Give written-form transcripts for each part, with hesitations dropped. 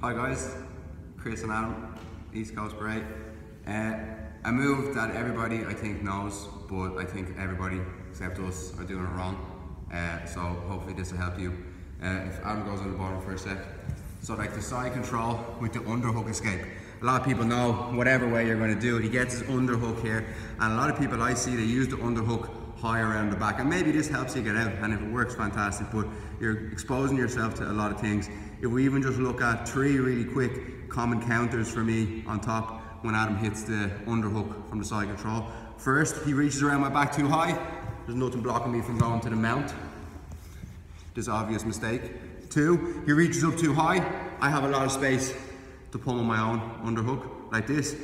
Hi guys, Chris and Adam, East Coast Parade. A move that everybody I think knows, but I think everybody except us are doing it wrong. So hopefully this will help you. If Adam goes on the bottom for a sec. So like the side control with the underhook escape. A lot of people know whatever way you're going to do it, he gets his underhook here. And a lot of people I see, they use the underhook high around the back. And maybe this helps you get out, and if it works, fantastic, but you're exposing yourself to a lot of things. If we even just look at 3 really quick common counters for me on top when Adam hits the underhook from the side control. First, he reaches around my back too high. There's nothing blocking me from going to the mount. This obvious mistake. 2, he reaches up too high. I have a lot of space to pull on my own underhook like this.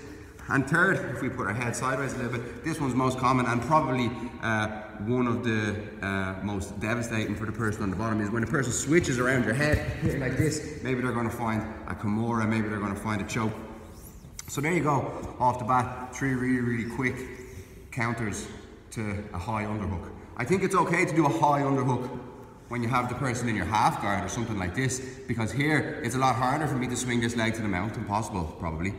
And 3rd, if we put our head sideways a little bit, this one's most common and probably one of the most devastating for the person on the bottom is when a person switches around your head here like this. Maybe they're going to find a Kimura, maybe they're going to find a choke. So there you go, off the bat, 3 really quick counters to a high underhook. I think it's okay to do a high underhook when you have the person in your half guard or something like this, because here it's a lot harder for me to swing this leg to the mount, impossible probably.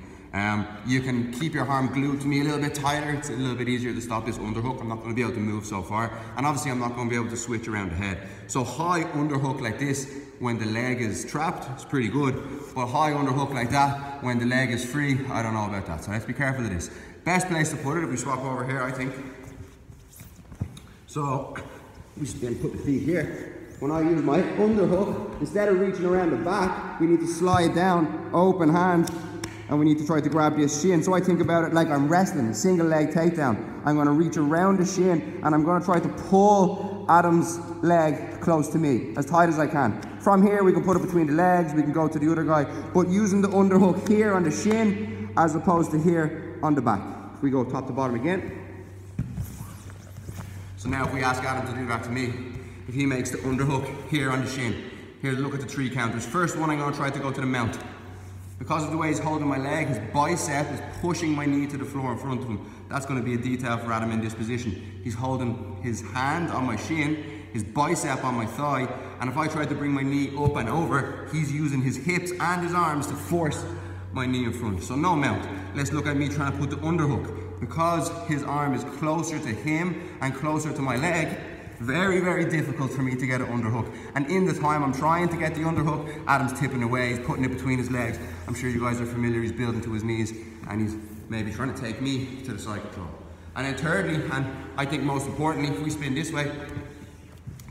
You can keep your arm glued to me a little bit tighter. It's a little bit easier to stop this underhook. I'm not going to be able to move so far, and obviously I'm not going to be able to switch around the head. So high underhook like this when the leg is trapped, it's pretty good, but high underhook like that when the leg is free, I don't know about that, so let's be careful of this. Best place to put it, if we swap over here, I think. So we should then put the feet here. When I use my underhook, instead of reaching around the back, we need to slide down, open hand, and we need to try to grab this shin. So I think about it like I'm wrestling, single leg takedown. I'm gonna reach around the shin and I'm gonna try to pull Adam's leg close to me, as tight as I can. From here, we can put it between the legs, we can go to the other guy, but using the underhook here on the shin, as opposed to here on the back. If we go top to bottom again. So now if we ask Adam to do that to me, if he makes the underhook here on the shin, here, look at the 3 counters. First one, I'm gonna try to go to the mount. Because of the way he's holding my leg, his bicep is pushing my knee to the floor in front of him. That's going to be a detail for Adam in this position. He's holding his hand on my shin, his bicep on my thigh, and if I try to bring my knee up and over, he's using his hips and his arms to force my knee in front. So no mount. Let's look at me trying to put the underhook. Because his arm is closer to him and closer to my leg, very difficult for me to get an underhook. And in the time I'm trying to get the underhook, Adam's tipping away, he's putting it between his legs. I'm sure you guys are familiar, he's building to his knees and he's maybe trying to take me to the side control. And then thirdly, and I think most importantly, if we spin this way,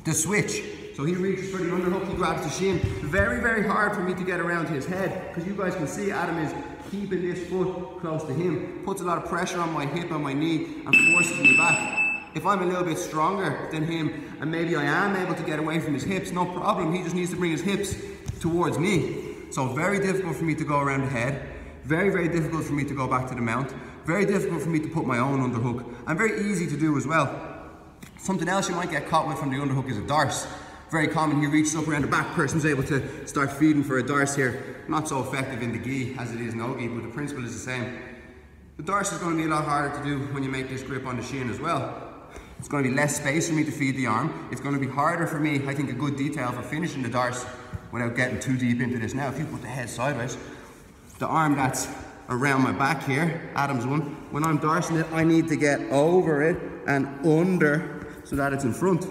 the switch. So he reaches for the underhook, he grabs the shin. Very hard for me to get around his head, because you guys can see Adam is keeping this foot close to him, puts a lot of pressure on my hip and my knee and forces me back. If I'm a little bit stronger than him and maybe I am able to get away from his hips, no problem. He just needs to bring his hips towards me. So very difficult for me to go around the head. Very difficult for me to go back to the mount. Very difficult for me to put my own underhook. And very easy to do as well. Something else you might get caught with from the underhook is a darce. Very common, he reaches up around the back, person's able to start feeding for a darce here. Not so effective in the gi as it is no gi, but the principle is the same. The darce is going to be a lot harder to do when you make this grip on the shin as well. It's going to be less space for me to feed the arm. It's going to be harder for me, I think a good detail for finishing the darce without getting too deep into this. Now if you put the head sideways, the arm that's around my back here, Adam's one, when I'm darcing it, I need to get over it and under so that it's in front.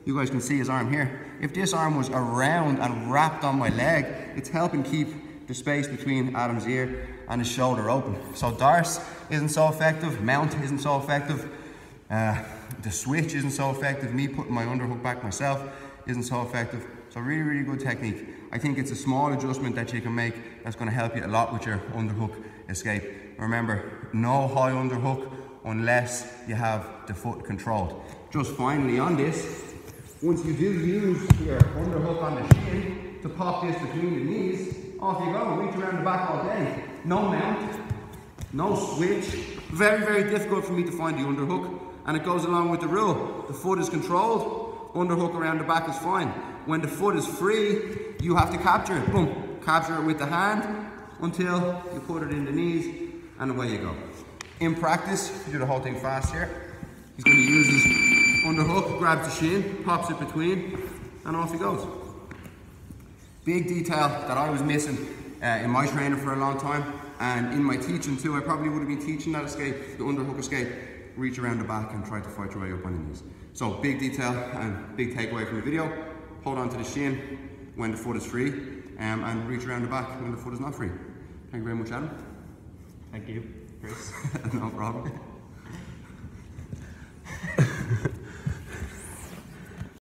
You guys can see his arm here. If this arm was around and wrapped on my leg, it's helping keep the space between Adam's ear and his shoulder open. So darce isn't so effective, mount isn't so effective, the switch isn't so effective, me putting my underhook back myself isn't so effective. So really good technique. I think it's a small adjustment that you can make that's going to help you a lot with your underhook escape. Remember, no high underhook unless you have the foot controlled. Just finally on this, once you do use your underhook on the shin to pop this between the knees, off you go, reach around the back all day. No mount, no switch. Very difficult for me to find the underhook. And it goes along with the rule. The foot is controlled, underhook around the back is fine. When the foot is free, you have to capture it. Boom. Capture it with the hand until you put it in the knees, and away you go. In practice, you do the whole thing fast here. He's going to use his underhook, grabs the shin, pops it between, and off he goes. Big detail that I was missing in my training for a long time, and in my teaching too. I probably would have been teaching that escape, the underhook escape. Reach around the back and try to fight your way up on your knees. So big detail and big takeaway from the video. Hold on to the shin when the foot is free, and reach around the back when the foot is not free. Thank you very much, Adam. Thank you, Chris. No problem.